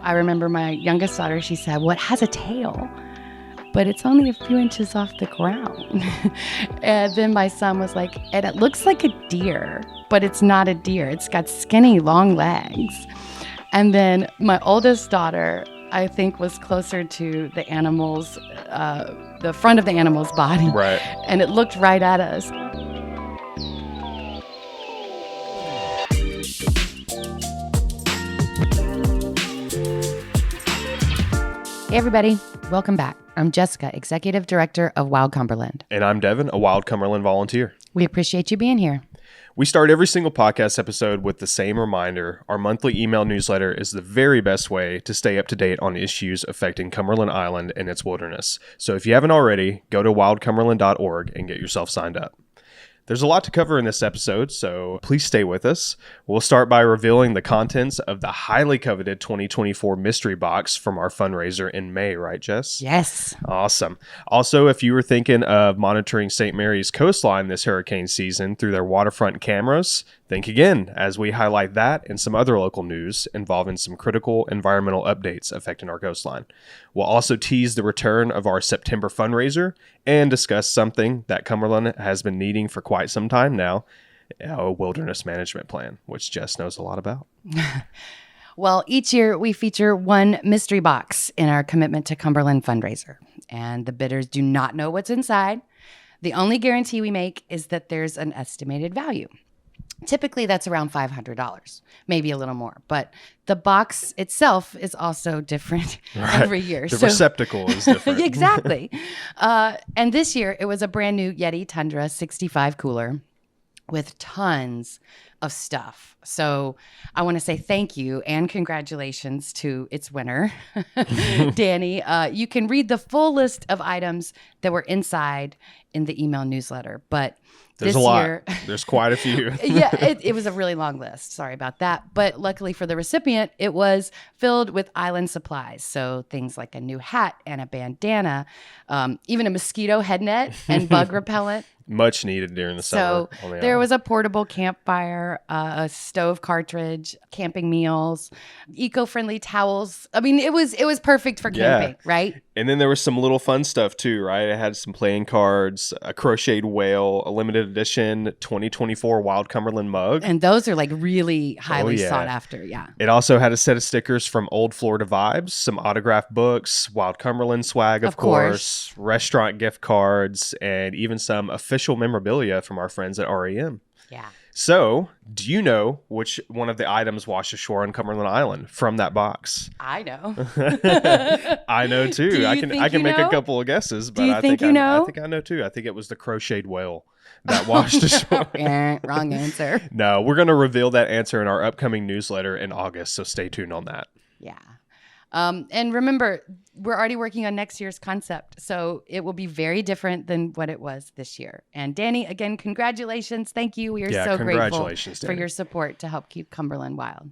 I remember my youngest daughter, she said, well, it has a tail, but it's only a few inches off the ground. And then my son was like, and it looks like a deer, but it's not a deer. It's got skinny, long legs. And then my oldest daughter, I think, was closer to the animal's, the front of the animal's body. Right. And it looked right at us. Hey, everybody. Welcome back. I'm Jessica, Executive Director of Wild Cumberland. And I'm Devin, a Wild Cumberland volunteer. We appreciate you being here. We start every single podcast episode with the same reminder. Our monthly email newsletter is the very best way to stay up to date on issues affecting Cumberland Island and its wilderness. So if you haven't already, go to wildcumberland.org and get yourself signed up. There's a lot to cover in this episode, so please stay with us. We'll start by revealing the contents of the highly coveted 2024 mystery box from our fundraiser in May, right, Jess? Yes. Awesome. Also, if you were thinking of monitoring St. Mary's coastline this hurricane season through their waterfront cameras, think again as we highlight that and some other local news involving some critical environmental updates affecting our coastline. We'll also tease the return of our September fundraiser and discuss something that Cumberland has been needing for quite some time now, a Wilderness Management Plan, which Jess knows a lot about. Well, each year we feature one mystery box in our Commitment to Cumberland fundraiser, and the bidders do not know what's inside. The only guarantee we make is that there's an estimated value. Typically, that's around $500, maybe a little more. But the box itself is also different every year. The receptacle is different. Exactly. And this year, it was a brand new Yeti Tundra 65 cooler with tons of stuff. So I want to say thank you and congratulations to its winner, Danny. You can read the full list of items that were inside in the email newsletter, but there's a lot. There's quite a few. Yeah, it was a really long list. Sorry about that. But luckily for the recipient, it was filled with island supplies. So things like a new hat and a bandana, even a mosquito head net and bug repellent. Much needed during the summer. So there was a portable campfire, a stove cartridge, camping meals, eco-friendly towels. I mean, it was perfect for camping, right? And then there was some little fun stuff too, right? It had some playing cards, a crocheted whale, a limited edition 2024 Wild Cumberland mug. And those are like really highly sought after, yeah. It also had a set of stickers from Old Florida Vibes, some autographed books, Wild Cumberland swag, of course, restaurant gift cards, and even some official memorabilia from our friends at REM. Yeah. So, do you know which one of the items washed ashore on Cumberland Island from that box? I know. I know too. I can make a couple of guesses, but I think I know too. I think it was the crocheted whale that washed ashore. Wrong answer. No, we're going to reveal that answer in our upcoming newsletter in August, so stay tuned on that. Yeah. And remember, we're already working on next year's concept, so it will be very different than what it was this year. And Danny, again, congratulations. Thank you. We are so grateful for your support to help keep Cumberland wild.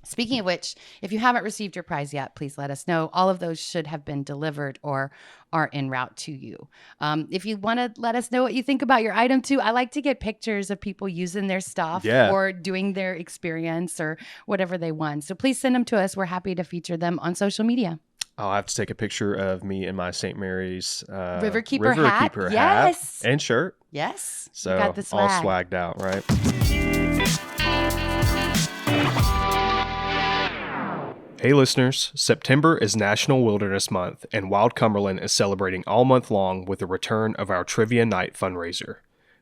Speaking of which, if you haven't received your prize yet, please let us know. All of those should have been delivered or are en route to you. If you want to let us know what you think about your item too, I like to get pictures of people using their stuff or doing their experience or whatever they won. So please send them to us. We're happy to feature them on social media. I'll have to take a picture of me in my St. Mary's Riverkeeper hat. Hat and shirt. Yes. So got the swag. All swagged out, right? Hey listeners, September is National Wilderness Month, and Wild Cumberland is celebrating all month long with the return of our Trivia Night fundraiser.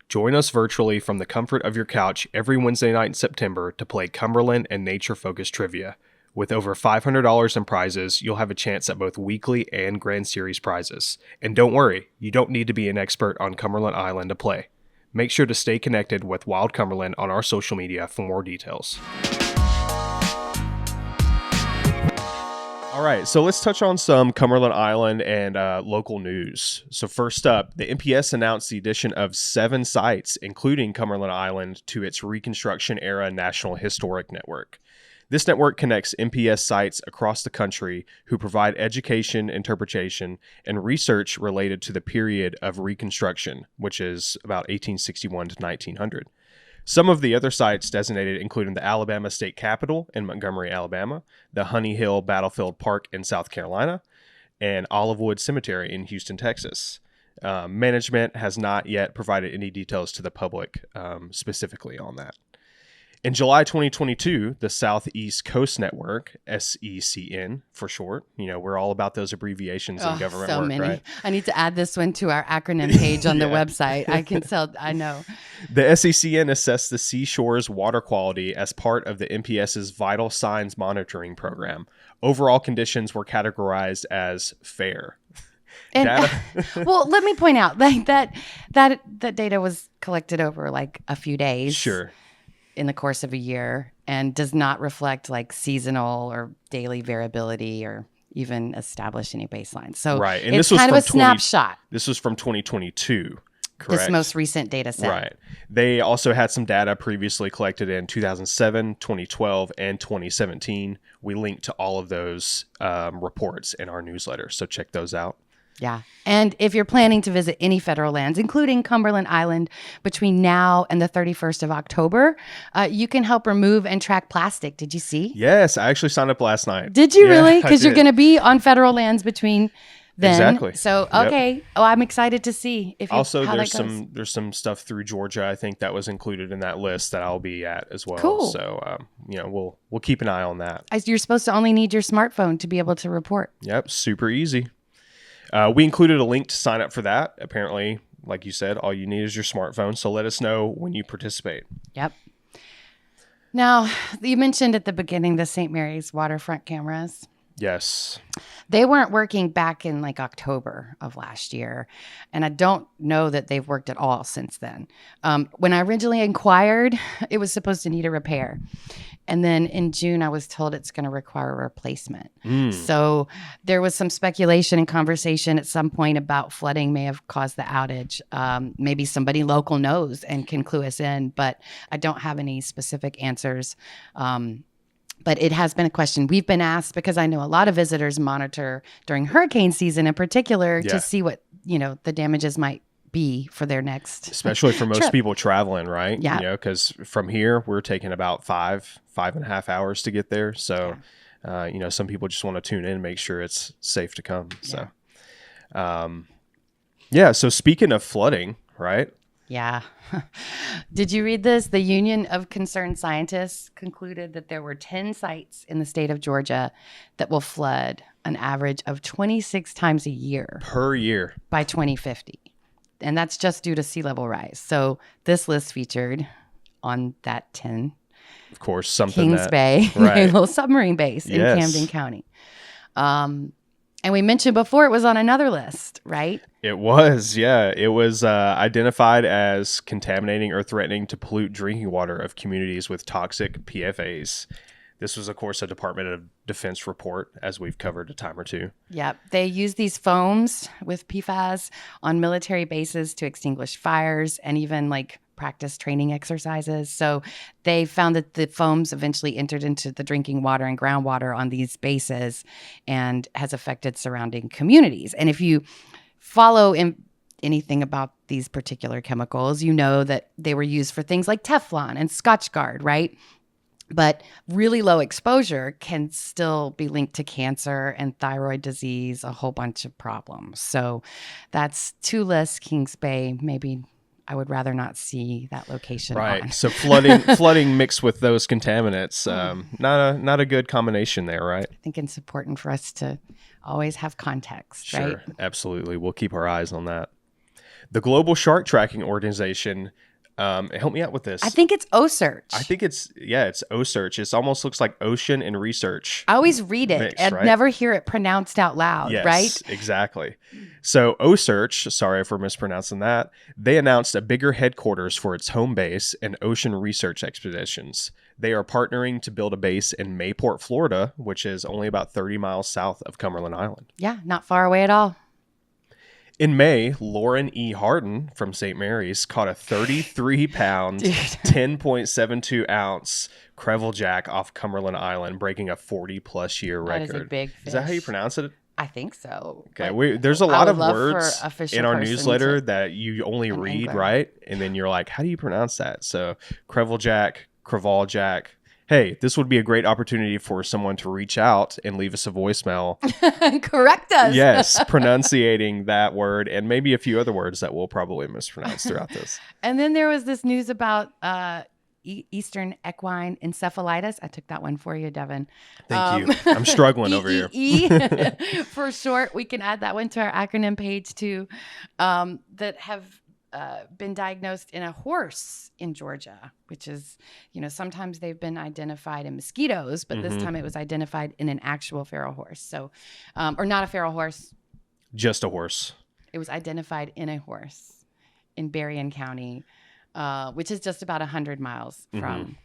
Join us virtually from the comfort of your couch every Wednesday night in September to play Cumberland and nature-focused trivia. With over $500 in prizes, you'll have a chance at both weekly and Grand Series prizes. And don't worry, you don't need to be an expert on Cumberland Island to play. Make sure to stay connected with Wild Cumberland on our social media for more details. All right, so let's touch on some Cumberland Island and local news. So first up, the NPS announced the addition of 7 sites, including Cumberland Island, to its Reconstruction-era National Historic Network. This network connects NPS sites across the country who provide education, interpretation, and research related to the period of Reconstruction, which is about 1861 to 1900. Some of the other sites designated including the Alabama State Capitol in Montgomery, Alabama, the Honey Hill Battlefield Park in South Carolina, and Olivewood Cemetery in Houston, Texas. Management has not yet provided any details to the public specifically on that. In July 2022, the Southeast Coast Network, SECN for short, we're all about those abbreviations in government so work, many. right? I need to add this one to our acronym page on the website. I know. The SECN assessed the seashore's water quality as part of the MPS's Vital Signs Monitoring Program. Overall conditions were categorized as fair. And well, let me point out that data was collected over like a few days. Sure. In the course of a year, and does not reflect like seasonal or daily variability or even establish any baseline. So right. And it's this was kind of from a snapshot. This was from 2022, correct? This most recent data set. Right. They also had some data previously collected in 2007, 2012, and 2017. We linked to all of those reports in our newsletter, so check those out. Yeah. And if you're planning to visit any federal lands, including Cumberland Island, between now and the 31st of October, you can help remove and track plastic. Did you see? Yes, I actually signed up last night. Did you really? Because you're going to be on federal lands between then. Exactly. So, okay. Yep. Oh, I'm excited to see. Also, there's some stuff through Georgia, I think, that was included in that list that I'll be at as well. Cool. So, we'll keep an eye on that. You're supposed to only need your smartphone to be able to report. Yep. Super easy. We included a link to sign up for that. Apparently, like you said, all you need is your smartphone. So let us know when you participate. Yep. Now, you mentioned at the beginning the St. Mary's waterfront cameras. Yes. They weren't working back in like October of last year. And I don't know that they've worked at all since then. When I originally inquired, it was supposed to need a repair. And then in June, I was told it's going to require a replacement. So there was some speculation and conversation at some point about flooding may have caused the outage. Maybe somebody local knows and can clue us in, but I don't have any specific answers. But it has been a question we've been asked because I know a lot of visitors monitor during hurricane season in particular to see what, the damages might be for their next especially for most people traveling, right? Yeah. Because from here we're taking about 5.5 hours to get there. So, some people just want to tune in and make sure it's safe to come. So, so speaking of flooding, right? Yeah. Did you read this? The Union of Concerned Scientists concluded that there were 10 sites in the state of Georgia that will flood an average of 26 times a year. Per year. By 2050. And that's just due to sea level rise. So this list featured on that 10. Of course, something Kings Bay, right. a little submarine base in Camden County. And we mentioned before it was on another list, right? It was, yeah. It was identified as contaminating or threatening to pollute drinking water of communities with toxic PFAS. This was, of course, a Department of Defense report, as we've covered a time or two. Yep. They use these foams with PFAS on military bases to extinguish fires and even like practice training exercises. So they found that the foams eventually entered into the drinking water and groundwater on these bases and has affected surrounding communities. And if you follow anything about these particular chemicals, you know that they were used for things like Teflon and Scotchgard, right? But really low exposure can still be linked to cancer and thyroid disease, a whole bunch of problems. So that's two lists, Kings Bay. Maybe I would rather not see that location. Right. On. So flooding mixed with those contaminants, not a good combination there, right? I think it's important for us to always have context, right? Sure, absolutely. We'll keep our eyes on that. The Global Shark Tracking Organization, help me out with this. I think it's OSearch. I think it's OSearch. It almost looks like ocean and research. I always read it and never hear it pronounced out loud, yes, right? Exactly. So OSearch, sorry if we're mispronouncing that, they announced a bigger headquarters for its home base and ocean research expeditions. They are partnering to build a base in Mayport, Florida, which is only about 30 miles south of Cumberland Island. Yeah, not far away at all. In May, Lauren E. Harden from St. Mary's caught a 33-pound, 10.72-ounce crevel jack off Cumberland Island, breaking a 40-plus year record. That is a big fish. Is that how you pronounce it? I think so. Okay, there's a lot of words in our person newsletter that you only read, angler. right? And then you're like, how do you pronounce that? So Crevaljack, Crevaljack. Hey, this would be a great opportunity for someone to reach out and leave us a voicemail. Correct us. Yes, pronunciating that word and maybe a few other words that we'll probably mispronounce throughout this. And then there was this news about Eastern equine encephalitis. I took that one for you, Devin. Thank you. I'm struggling over here. For short. We can add that one to our acronym page too. That have been diagnosed in a horse in Georgia, which is, sometimes they've been identified in mosquitoes, but this time it was identified in an actual feral horse. So, or not a feral horse. Just a horse. It was identified in a horse in Berrien County. Which is just about 100 miles from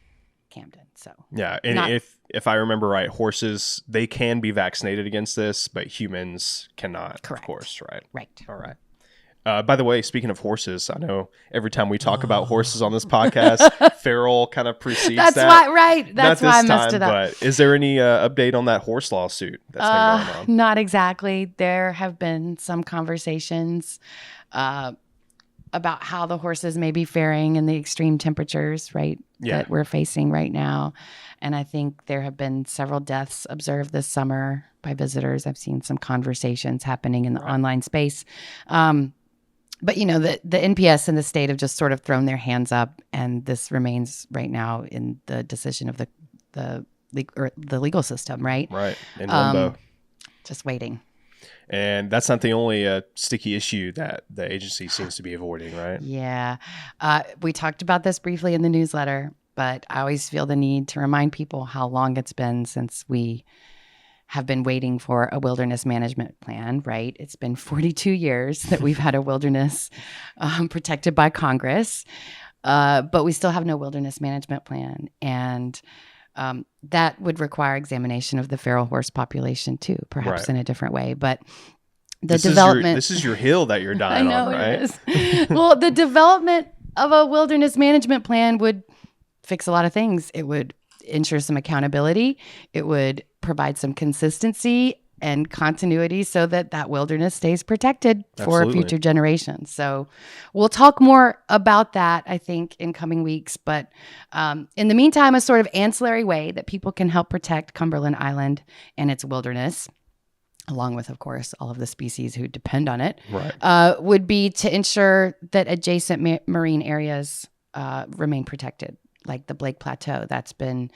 Camden. So yeah, and if I remember right, horses, they can be vaccinated against this, but humans cannot. Correct. Of course, right? Right. All right. By the way, speaking of horses, I know every time we talk about horses on this podcast, feral kind of precedes That's that. Why, right? That's why I messed it up. But is there any update on that horse lawsuit that's been going on? Not exactly. There have been some conversations about how the horses may be faring in the extreme temperatures, right, that we're facing right now. And I think there have been several deaths observed this summer by visitors. I've seen some conversations happening in the online space. But, the NPS and the state have just sort of thrown their hands up, and this remains right now in the decision of the legal system, right? Right, in limbo. Just waiting. And that's not the only sticky issue that the agency seems to be avoiding, right? Yeah. We talked about this briefly in the newsletter, but I always feel the need to remind people how long it's been since we have been waiting for a wilderness management plan, right? It's been 42 years that we've had a wilderness protected by Congress, but we still have no wilderness management plan. And that would require examination of the feral horse population too, perhaps in a different way. But this is your hill that you're dying on, right? It is. Well, the development of a wilderness management plan would fix a lot of things. It would ensure some accountability. It would provide some consistency and continuity so that wilderness stays protected for future generations. So we'll talk more about that, I think, in coming weeks. But in the meantime, a sort of ancillary way that people can help protect Cumberland Island and its wilderness, along with, of course, all of the species who depend on it, would be to ensure that adjacent marine areas remain protected, like the Blake Plateau. That's been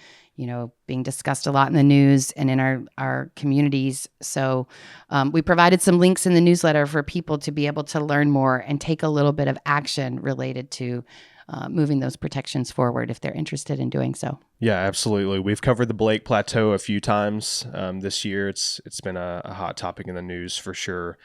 being discussed a lot in the news and in our communities. So we provided some links in the newsletter for people to be able to learn more and take a little bit of action related to moving those protections forward if they're interested in doing so. Yeah, absolutely. We've covered the Blake Plateau a few times this year. It's been a hot topic in the news for sure.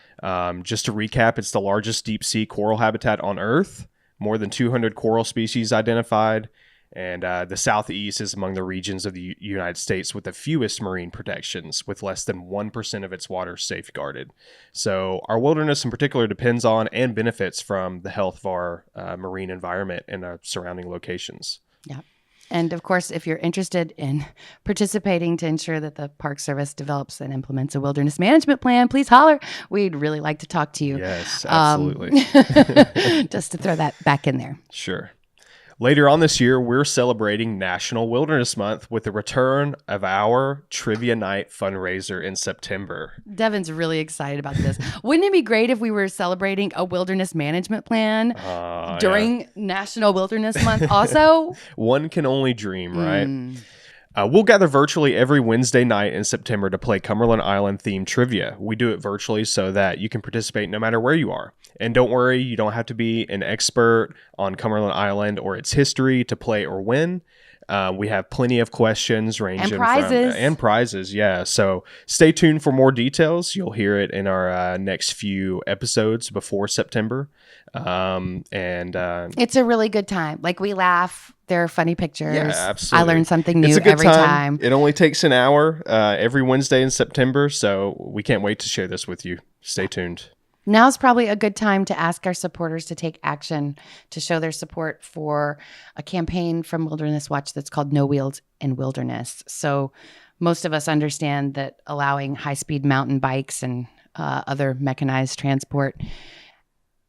Just to recap, it's the largest deep sea coral habitat on Earth, more than 200 coral species identified. And the Southeast is among the regions of the United States with the fewest marine protections, with less than 1% of its water safeguarded. So our wilderness in particular depends on and benefits from the health of our marine environment and surrounding locations. Yeah. And of course, if you're interested in participating to ensure that the Park Service develops and implements a wilderness management plan, please holler. We'd really like to talk to you. Yes, absolutely. Just to throw that back in there. Sure. Later on this year, we're celebrating National Wilderness Month with the return of our Trivia Night fundraiser in September. Devin's really excited about this. Wouldn't it be great if we were celebrating a wilderness management plan during National Wilderness Month also? One can only dream, right? We'll gather virtually every Wednesday night in September to play Cumberland Island themed trivia. We do it virtually so that you can participate no matter where you are. And don't worry, you don't have to be an expert on Cumberland Island or its history to play or win. We have plenty of questions ranging and prizes. And prizes, yeah. So stay tuned for more details. You'll hear it in our next few episodes before September. It's a really good time. Like, we laugh. There are funny pictures. Yeah, absolutely. I learn something new every time. It only takes an hour every Wednesday in September. So we can't wait to share this with you. Stay tuned. Now's probably a good time to ask our supporters to take action to show their support for a campaign from Wilderness Watch that's called No Wheels in Wilderness. So most of us understand that allowing high-speed mountain bikes and other mechanized transport,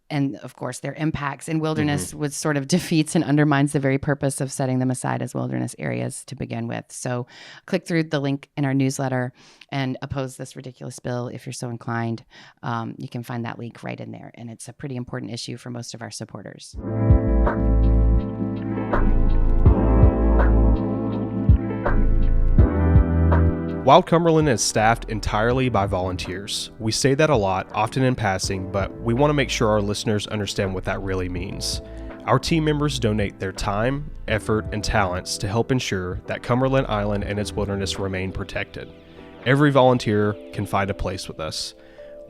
and of course their impacts in wilderness would sort of defeats and undermines the very purpose of setting them aside as wilderness areas to begin with. So click through the link in our newsletter and oppose this ridiculous bill if you're so inclined. You can find that link right in there, and it's a pretty important issue for most of our supporters. Wild Cumberland is staffed entirely by volunteers. We say that a lot, often in passing, but we want to make sure our listeners understand what that really means. Our team members donate their time, effort, and talents to help ensure that Cumberland Island and its wilderness remain protected. Every volunteer can find a place with us.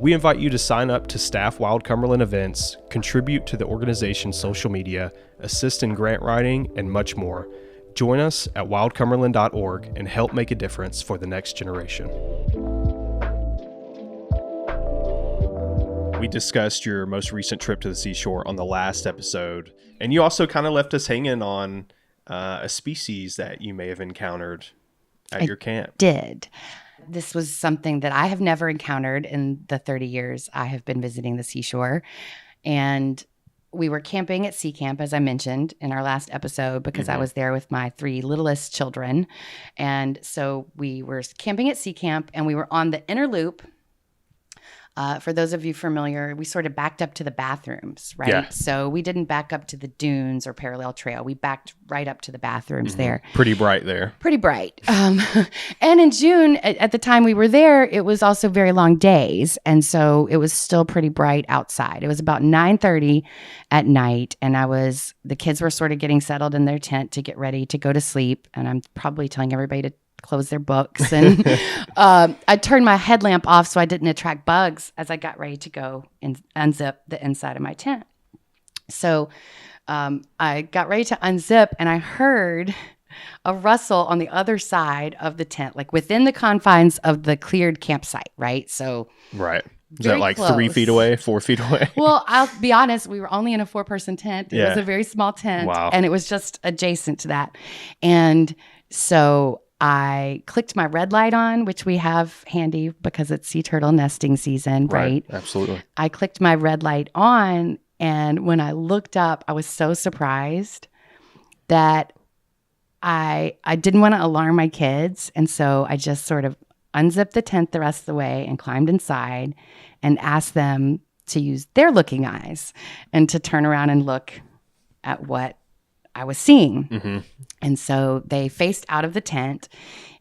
We invite you to sign up to staff Wild Cumberland events, contribute to the organization's social media, assist in grant writing, and much more. Join us at wildcumberland.org and help make a difference for the next generation. We discussed your most recent trip to the seashore on the last episode, and you also kind of left us hanging on a species that you may have encountered at your camp. Did. This was something that I have never encountered in the 30 years I have been visiting the seashore. And we were camping at Sea Camp, as I mentioned in our last episode, because I was there with my 3 littlest children. And so we were camping at Sea Camp, and we were on the inner loop. For those of you familiar, we sort of backed up to the bathrooms, right? Yeah. So we didn't back up to the dunes or parallel trail. We backed right up to the bathrooms there. Pretty bright there. Pretty bright. And in June, at the time we were there, it was also very long days. And so it was still pretty bright outside. It was about 9:30 at night. And the kids were sort of getting settled in their tent to get ready to go to sleep. And I'm probably telling everybody to close their books. And I turned my headlamp off so I didn't attract bugs as I got ready to go and unzip the inside of my tent. So I got ready to unzip, and I heard a rustle on the other side of the tent, like within the confines of the cleared campsite, right? So right. Is that like close. 3 feet away, 4 feet away? Well, I'll be honest, we were only in a 4-person tent. It was a very small tent. Wow. And it was just adjacent to that. And so I clicked my red light on, which we have handy because it's sea turtle nesting season, right? Absolutely. I clicked my red light on, and when I looked up, I was so surprised that I didn't want to alarm my kids. And so I just sort of unzipped the tent the rest of the way and climbed inside and asked them to use their looking eyes and to turn around and look at what I was seeing. And so they faced out of the tent,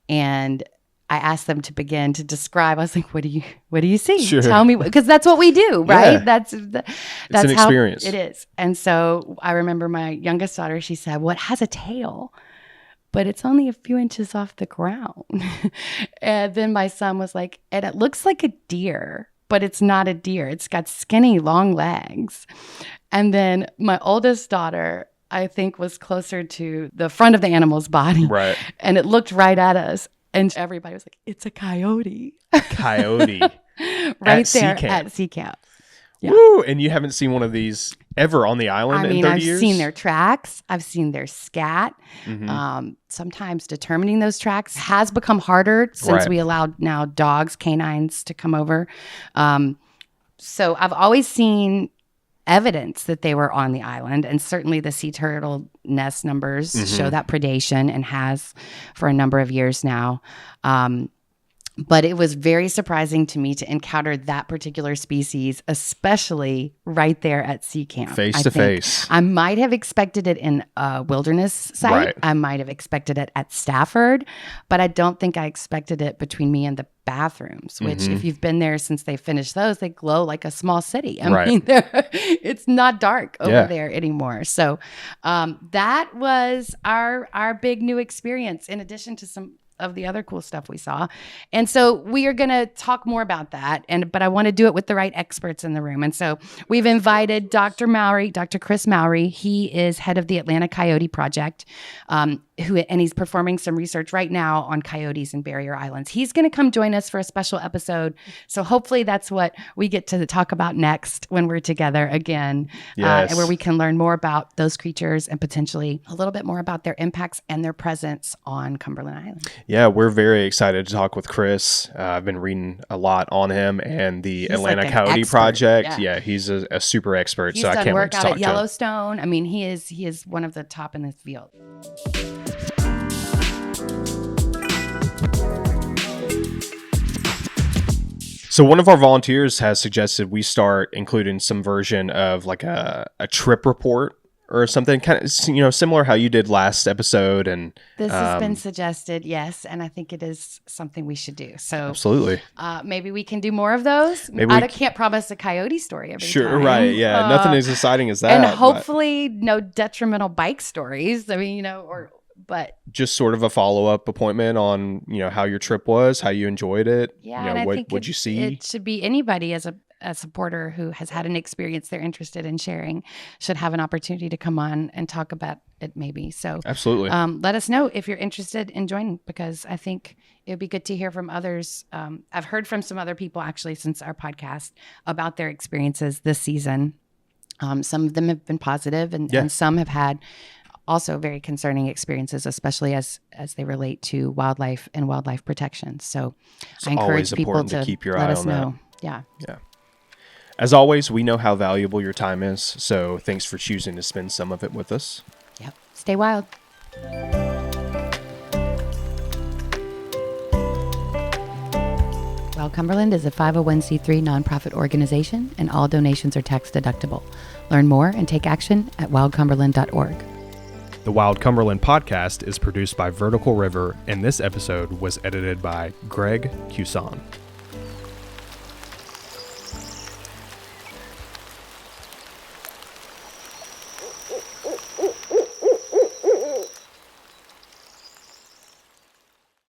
and I asked them to begin to describe. I was like, what do you see? Sure. Tell me, because that's what we do, right? Yeah. That's an how experience. It is. And so I remember my youngest daughter, she said, well, it has a tail, but it's only a few inches off the ground. And then my son was like, and it looks like a deer, but it's not a deer. It's got skinny, long legs. And then my oldest daughter, I think, was closer to the front of the animal's body. Right. And it looked right at us. And everybody was like, it's a coyote. Coyote. Right there at Sea Camp. Yeah. Woo! And you haven't seen one of these ever on the island in 30 years? I've seen their tracks. I've seen their scat. Sometimes determining those tracks has become harder since we allowed now dogs, canines to come over. So I've always seen evidence that they were on the island, and certainly the sea turtle nest numbers show that predation, and has for a number of years now. But it was very surprising to me to encounter that particular species, especially right there at Sea Camp. Face to face. I might have expected it in a wilderness site. Right. I might have expected it at Stafford, but I don't think I expected it between me and the bathrooms, which if you've been there since they finished those, they glow like a small city. I mean, it's not dark over there anymore. So that was our big new experience, in addition to some of the other cool stuff we saw. And so we are going to talk more about that, but I want to do it with the right experts in the room. And so we've invited Dr. Chris Mowry. He is head of the Atlanta Coyote Project. and he's performing some research right now on coyotes and barrier islands. He's going to come join us for a special episode. So hopefully that's what we get to talk about next when we're together again, and where we can learn more about those creatures and potentially a little bit more about their impacts and their presence on Cumberland Island. Yeah, we're very excited to talk with Chris. I've been reading a lot on him and the Atlanta Coyote Project. Yeah, he's a super expert. He's so I can't wait to talk to him. He's done work out at Yellowstone. I mean, he is one of the top in this field. So one of our volunteers has suggested we start including some version of like a trip report or something, kind of, similar how you did last episode. And this has been suggested, yes, and I think it is something we should do. So absolutely, maybe we can do more of those. I can't promise a coyote story every time. Right? Yeah, nothing as exciting as that, and hopefully no detrimental bike stories. I mean, but just sort of a follow-up appointment on how your trip was, how you enjoyed it. Yeah, and I think what'd you see? It should be anybody as a supporter who has had an experience they're interested in sharing should have an opportunity to come on and talk about it maybe. So absolutely, let us know if you're interested in joining, because I think it'd be good to hear from others. I've heard from some other people actually since our podcast about their experiences this season. Some of them have been positive, and some have had also very concerning experiences, especially as they relate to wildlife and wildlife protection. So I encourage people to keep your let eye us on know. That. Yeah. As always, we know how valuable your time is, so thanks for choosing to spend some of it with us. Yep. Stay wild. Wild Cumberland is a 501c3 nonprofit organization, and all donations are tax deductible. Learn more and take action at wildcumberland.org. The Wild Cumberland Podcast is produced by Vertical River, and this episode was edited by Greg Cuson.